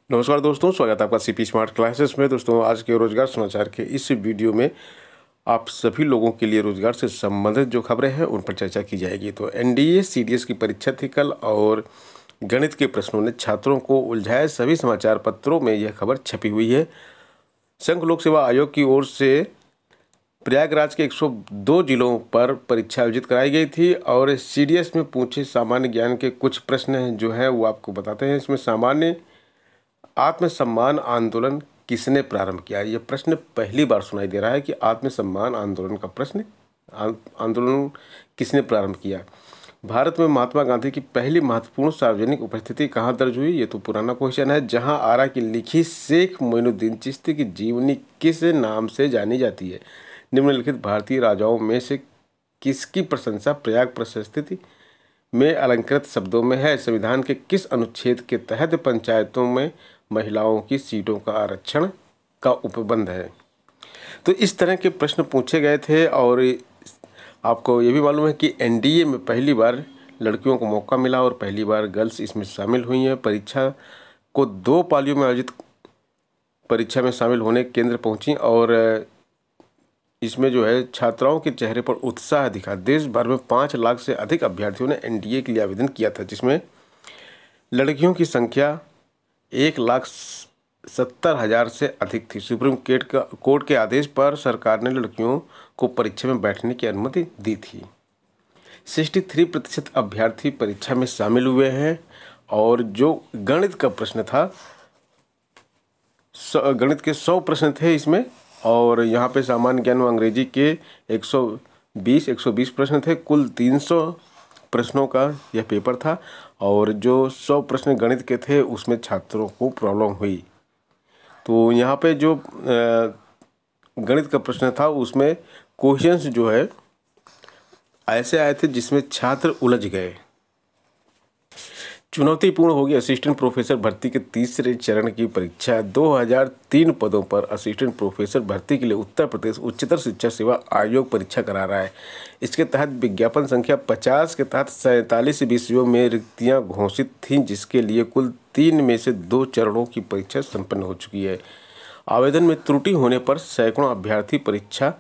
नमस्कार दोस्तों, स्वागत है आपका सीपी स्मार्ट क्लासेस में। दोस्तों, आज के रोजगार समाचार के इस वीडियो में आप सभी लोगों के लिए रोजगार से संबंधित जो खबरें हैं उन पर चर्चा की जाएगी। तो एनडीए सीडीएस की परीक्षा थी कल और गणित के प्रश्नों ने छात्रों को उलझाए। सभी समाचार पत्रों में यह खबर छपी हुई है। संघ लोक सेवा आयोग की ओर से प्रयागराज के 102 जिलों पर परीक्षा आयोजित कराई गई थी और सीडीएस में पूछे सामान्य ज्ञान के कुछ प्रश्न जो हैं वो आपको बताते हैं। इसमें सामान्य आत्मसम्मान आंदोलन किसने प्रारंभ किया? यह प्रश्न पहली बार सुनाई दे रहा है कि आत्मसम्मान आंदोलन का प्रश्न आंदोलन किसने प्रारंभ किया। भारत में महात्मा गांधी की पहली महत्वपूर्ण सार्वजनिक उपस्थिति कहाँ दर्ज हुई? ये तो पुराना क्वेश्चन है। जहां आरा की लिखी शेख मोइनुद्दीन चिश्ती की जीवनी किस नाम से जानी जाती है? निम्नलिखित भारतीय राजाओं में से किसकी प्रशंसा प्रयाग प्रशस्ति में अलंकृत शब्दों में है? संविधान के किस अनुच्छेद के तहत पंचायतों में महिलाओं की सीटों का आरक्षण का उपबंध है? तो इस तरह के प्रश्न पूछे गए थे। और आपको ये भी मालूम है कि एनडीए में पहली बार लड़कियों को मौका मिला और पहली बार गर्ल्स इसमें शामिल हुई हैं। परीक्षा को 2 पालियों में आयोजित परीक्षा में शामिल होने केंद्र पहुंची और इसमें जो है छात्राओं के चेहरे पर उत्साह दिखा। देश भर में 5 लाख से अधिक अभ्यर्थियों ने एनडीए के लिए आवेदन किया था, जिसमें लड़कियों की संख्या 1,70,000 से अधिक थी। सुप्रीम कोर्ट के आदेश पर सरकार ने लड़कियों को परीक्षा में बैठने की अनुमति दी थी। 63% अभ्यर्थी परीक्षा में शामिल हुए हैं और जो गणित का प्रश्न था, गणित के 100 प्रश्न थे इसमें और यहाँ पे सामान्य ज्ञान व अंग्रेजी के 120 प्रश्न थे। कुल 300 प्रश्नों का यह पेपर था और जो 100 प्रश्न गणित के थे उसमें छात्रों को प्रॉब्लम हुई। तो यहाँ पे जो गणित का प्रश्न था उसमें क्वेश्चंस जो है ऐसे आए थे जिसमें छात्र उलझ गए। चुनौतीपूर्ण होगी असिस्टेंट प्रोफेसर भर्ती के तीसरे चरण की परीक्षा। 2003 पदों पर असिस्टेंट प्रोफेसर भर्ती के लिए उत्तर प्रदेश उच्चतर शिक्षा सेवा आयोग परीक्षा करा रहा है। इसके तहत विज्ञापन संख्या 50 के तहत 47 विषयों में रिक्तियां घोषित थीं, जिसके लिए कुल 3 में से 2 चरणों की परीक्षा संपन्न हो चुकी है। आवेदन में त्रुटि होने पर सैकड़ों अभ्यर्थी परीक्षा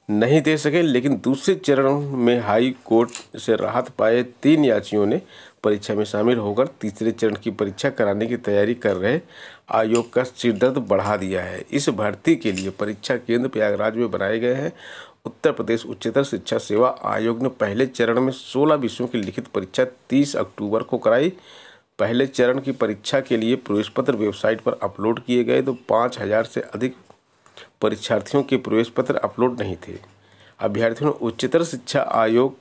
नहीं दे सके, लेकिन दूसरे चरण में हाई कोर्ट से राहत पाए 3 यात्रियों ने परीक्षा में शामिल होकर तीसरे चरण की परीक्षा कराने की तैयारी कर रहे आयोग का सिरदर्द बढ़ा दिया है। इस भर्ती के लिए परीक्षा केंद्र प्रयागराज में बनाए गए हैं। उत्तर प्रदेश उच्चतर शिक्षा सेवा आयोग ने पहले चरण में 16 विषयों की लिखित परीक्षा 30 अक्टूबर को कराई। पहले चरण की परीक्षा के लिए प्रवेश पत्र वेबसाइट पर अपलोड किए गए तो 5000 से अधिक परीक्षार्थियों के प्रवेश पत्र अपलोड नहीं थे। अभ्यर्थियों ने उच्चतर शिक्षा आयोग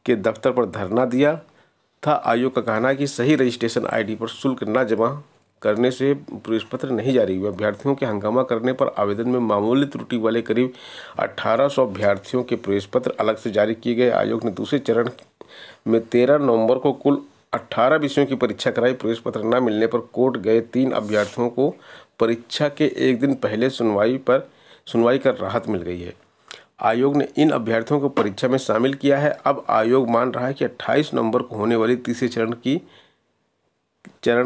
के दफ्तर पर धरना दिया था। आयोग का कहना है कि सही रजिस्ट्रेशन आईडी पर शुल्क न जमा करने से प्रवेश पत्र नहीं जारी हुए। अभ्यर्थियों के हंगामा करने पर आवेदन में मामूली त्रुटि वाले करीब 1800 अभ्यर्थियों के प्रवेश पत्र अलग से जारी किए गए। आयोग ने दूसरे चरण में 13 नवंबर को कुल 18 विषयों की परीक्षा कराई। प्रवेश पत्र न मिलने पर कोर्ट गए 3 अभ्यर्थियों को परीक्षा के एक दिन पहले सुनवाई कर राहत मिल गई है। आयोग ने इन अभ्यर्थियों को परीक्षा में शामिल किया है। अब आयोग मान रहा है कि 28 नवंबर को होने वाली तीसरे चरण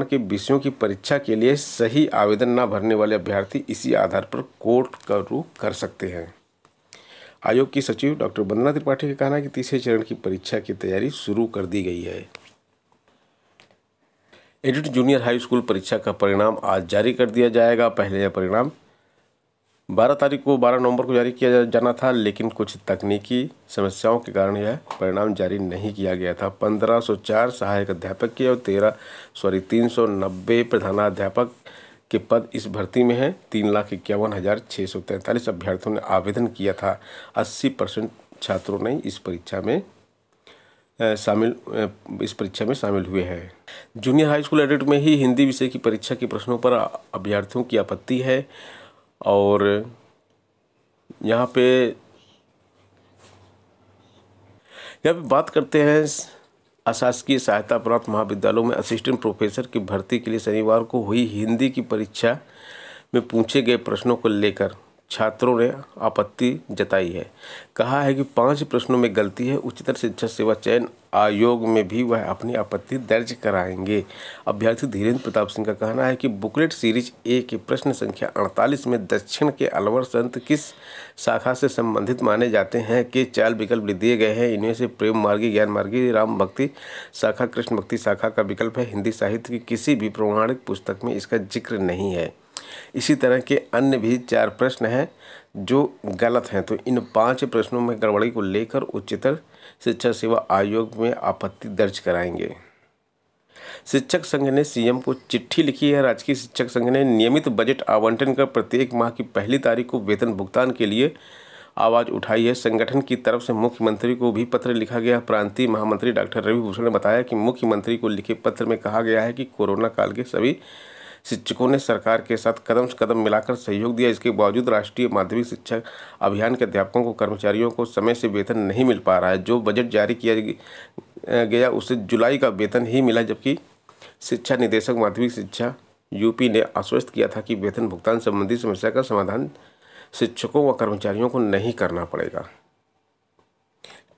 के विषयों की परीक्षा के लिए सही आवेदन न भरने वाले अभ्यर्थी इसी आधार पर कोर्ट का रुख कर सकते हैं। आयोग की सचिव डॉक्टर वंदना त्रिपाठी का कहना है कि तीसरे चरण की परीक्षा की तैयारी शुरू कर दी गई है। एडिट जूनियर हाई स्कूल परीक्षा का परिणाम आज जारी कर दिया जाएगा। पहले यह परिणाम 12 नवंबर को जारी किया जाना था, लेकिन कुछ तकनीकी समस्याओं के कारण यह परिणाम जारी नहीं किया गया था। 1504 सहायक अध्यापक के और 390 प्रधानाध्यापक के पद इस भर्ती में हैं। 3,51,643 अभ्यर्थियों ने आवेदन किया था। 80% छात्रों ने इस परीक्षा में शामिल हुए हैं। जूनियर हाई स्कूल एडिट में ही हिंदी विषय की परीक्षा के प्रश्नों पर अभ्यर्थियों की आपत्ति है और यहाँ पे बात करते हैं अशासकीय सहायता प्राप्त महाविद्यालयों में असिस्टेंट प्रोफेसर की भर्ती के लिए शनिवार को हुई हिंदी की परीक्षा में पूछे गए प्रश्नों को लेकर छात्रों ने आपत्ति जताई है। कहा है कि 5 प्रश्नों में गलती है। उच्चतर शिक्षा सेवा चयन आयोग में भी वह अपनी आपत्ति दर्ज कराएंगे। अभ्यर्थी धीरेन्द्र प्रताप सिंह का कहना है कि बुकलेट सीरीज ए के प्रश्न संख्या 48 में दक्षिण के अलवर संत किस शाखा से संबंधित माने जाते हैं के 4 विकल्प दिए गए हैं। इनमें से प्रेम मार्गी, ज्ञान मार्गी, राम भक्ति शाखा, कृष्ण भक्ति शाखा का विकल्प है। हिंदी साहित्य की किसी भी प्रमाणिक पुस्तक में इसका जिक्र नहीं है। इसी तरह के अन्य भी 4 प्रश्न हैं जो गलत हैं। तो इन 5 प्रश्नों में गड़बड़ी को लेकर उच्चतर शिक्षा सेवा आयोग में आपत्ति दर्ज कराएंगे। शिक्षक संघ ने सीएम को चिट्ठी लिखी है। राजकीय शिक्षक संघ ने नियमित बजट आवंटन कर प्रत्येक माह की पहली तारीख को वेतन भुगतान के लिए आवाज़ उठाई है। संगठन की तरफ से मुख्यमंत्री को भी पत्र लिखा गया। प्रांतीय महामंत्री डॉक्टर रवि भूषण ने बताया कि मुख्यमंत्री को लिखे पत्र में कहा गया है कि कोरोना काल के सभी शिक्षकों ने सरकार के साथ कदम से कदम मिलाकर सहयोग दिया। इसके बावजूद राष्ट्रीय माध्यमिक शिक्षा अभियान के अध्यापकों को, कर्मचारियों को समय से वेतन नहीं मिल पा रहा है। जो बजट जारी किया गया उससे जुलाई का वेतन ही मिला, जबकि शिक्षा निदेशक माध्यमिक शिक्षा यूपी ने आश्वस्त किया था कि वेतन भुगतान संबंधी समस्या का समाधान शिक्षकों व कर्मचारियों को नहीं करना पड़ेगा।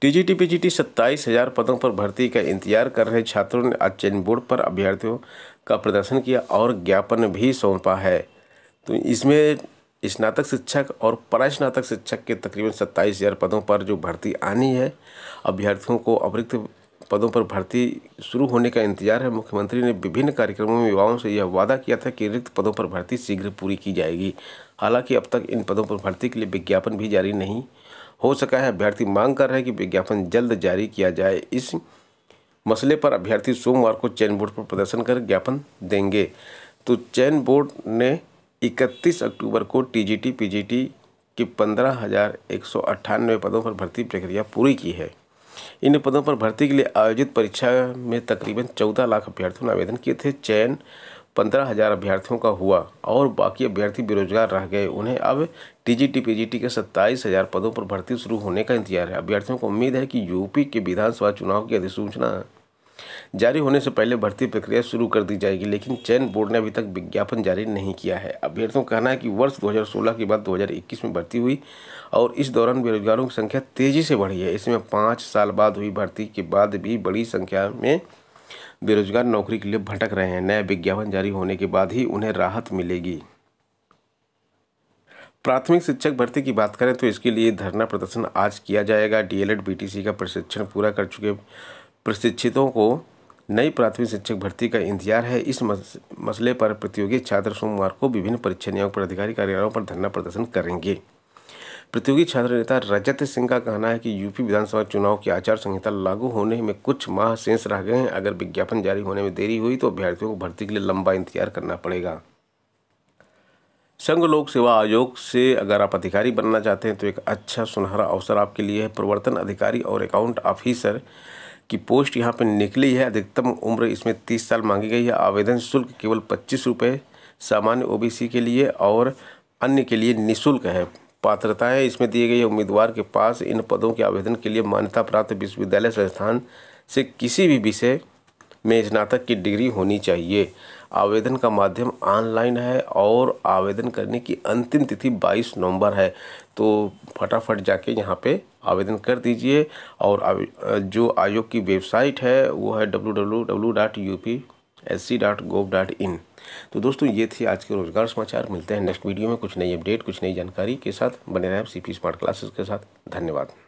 टीजीटी पीजीटी 27,000 पदों पर भर्ती का इंतजार कर रहे छात्रों ने आज चयन बोर्ड पर अभ्यर्थियों का प्रदर्शन किया और ज्ञापन भी सौंपा है। तो इसमें स्नातक शिक्षक और परास्नातक शिक्षक के तकरीबन 27,000 पदों पर जो भर्ती आनी है, अभ्यर्थियों को अतिरिक्त पदों पर भर्ती शुरू होने का इंतजार है। मुख्यमंत्री ने विभिन्न कार्यक्रमों में युवाओं से यह वादा किया था कि रिक्त पदों पर भर्ती शीघ्र पूरी की जाएगी। हालांकि अब तक इन पदों पर भर्ती के लिए विज्ञापन भी जारी नहीं हो सका है। अभ्यर्थी मांग कर रहे हैं कि विज्ञापन जल्द जारी किया जाए। इस मसले पर अभ्यर्थी सोमवार को चयन बोर्ड पर प्रदर्शन कर ज्ञापन देंगे। तो चयन बोर्ड ने 31 अक्टूबर को टीजीटी पीजीटी के 15,198 पदों पर भर्ती प्रक्रिया पूरी की है। इन पदों पर भर्ती के लिए आयोजित परीक्षा में तकरीबन 14 लाख अभ्यर्थियों ने आवेदन किए थे। चयन 15,000 अभ्यर्थियों का हुआ और बाकी अभ्यर्थी बेरोजगार रह गए। उन्हें अब टीजीटी पीजीटी के 27,000 पदों पर भर्ती शुरू होने का इंतजार है। अभ्यर्थियों को उम्मीद है कि यूपी के विधानसभा चुनाव की अधिसूचना जारी होने से पहले भर्ती प्रक्रिया शुरू कर दी जाएगी, लेकिन चयन बोर्ड ने अभी तक विज्ञापन जारी नहीं किया है। अभ्यर्थियों का कहना है कि वर्ष 2016 के बाद 2021 में भर्ती हुई और इस दौरान बेरोजगारों की संख्या तेजी से बढ़ी है। इसमें 5 साल बाद हुई भर्ती के बाद भी बड़ी संख्या में बेरोजगार नौकरी के लिए भटक रहे हैं। नया विज्ञापन जारी होने के बाद ही उन्हें राहत मिलेगी। प्राथमिक शिक्षक भर्ती की बात करें तो इसके लिए धरना प्रदर्शन आज किया जाएगा। डीएलएड बीटीसी का प्रशिक्षण पूरा कर चुके प्रशिक्षितों को नई प्राथमिक शिक्षक भर्ती का इंतजार है। इस मसले पर प्रतियोगी छात्र सोमवार को विभिन्न परीक्षा नियामक प्राधिकारी कार्यालयों पर धरना प्रदर्शन करेंगे। प्रतियोगी छात्र नेता रजत सिंह का कहना है कि यूपी विधानसभा चुनाव की आचार संहिता लागू होने में कुछ माह शेष रह गए हैं। अगर विज्ञापन जारी होने में देरी हुई तो अभ्यर्थियों को भर्ती के लिए लंबा इंतजार करना पड़ेगा। संघ लोक सेवा आयोग से अगर आप अधिकारी बनना चाहते हैं तो एक अच्छा सुनहरा अवसर आपके लिए है। प्रवर्तन अधिकारी और अकाउंट ऑफिसर की पोस्ट यहाँ पर निकली है। अधिकतम उम्र इसमें 30 साल मांगी गई है। आवेदन शुल्क केवल 25 रुपये सामान्य ओबीसी के लिए और अन्य के लिए निःशुल्क है। पात्रताएं इसमें दी गई है। उम्मीदवार के पास इन पदों के आवेदन के लिए मान्यता प्राप्त विश्वविद्यालय संस्थान से किसी भी विषय में स्नातक की डिग्री होनी चाहिए। आवेदन का माध्यम ऑनलाइन है और आवेदन करने की अंतिम तिथि 22 नवंबर है। तो फटाफट जाके यहाँ पे आवेदन कर दीजिए। और जो आयोग की वेबसाइट है वो है www.upsc.gov.in। तो दोस्तों ये थी आज के रोजगार समाचार। मिलते हैं नेक्स्ट वीडियो में कुछ नई अपडेट, कुछ नई जानकारी के साथ। बने रहें सीपी स्मार्ट क्लासेस के साथ। धन्यवाद।